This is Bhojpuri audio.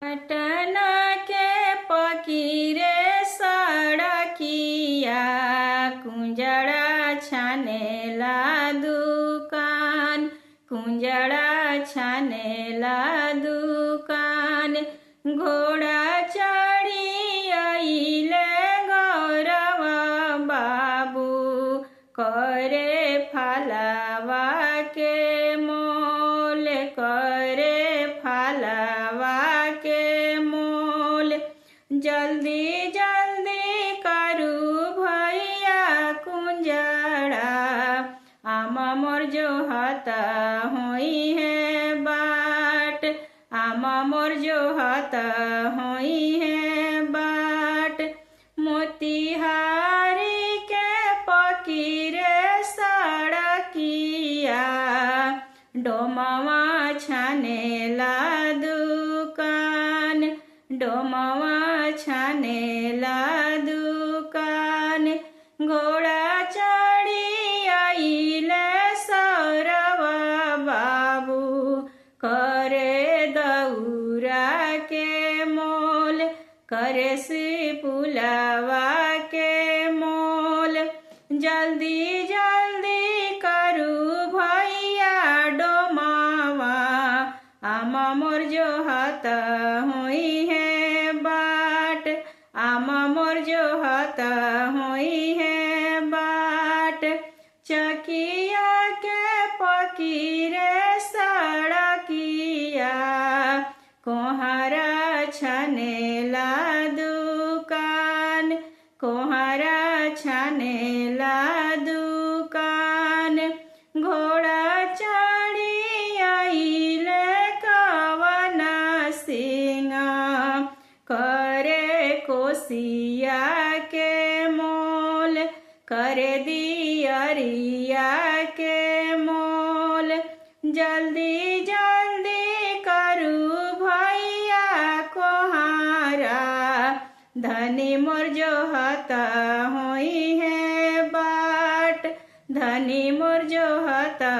पटना के पकीरे सड़किया कुंजड़ा छानेला दुकान, कुंजड़ा छानेला दुकान। घोड़ा चढ़ी अइले गौरवा बाबू करे फलवा के मोल, करे फलवा के मोल। जल्दी जल्दी करू भैया कुंजड़ा, आमा मोर जो हता होई है बाट, आमा मोर जो हता होई है बाट। मोतिहारी के पकीरे सड़किया डोमवा छानेला दुकान, डोमवा छानेला दुकान। घोड़ा चढ़ी अइले सौरवा बाबू करे दौरा के मोल, करे सिपुलवा के मोल। जल्दी जल्दी करू भैया डोमावा, आमा मोर जो हता होई है बाट, आमा मोर जो हता होई है बाट। चकिया के पकीरे सड़किया कोहरा छानेला दुकान, कोहरा छानेला दुकान। घोड़ा चढ़ी अइले कवना सिंगा करे कोसिया के मोल, करे दियरिया के मोल। जल्दी जल्दी करू भैया कोहारा, धनी मोर जो हता होई है बाट, धनी मोर जो हता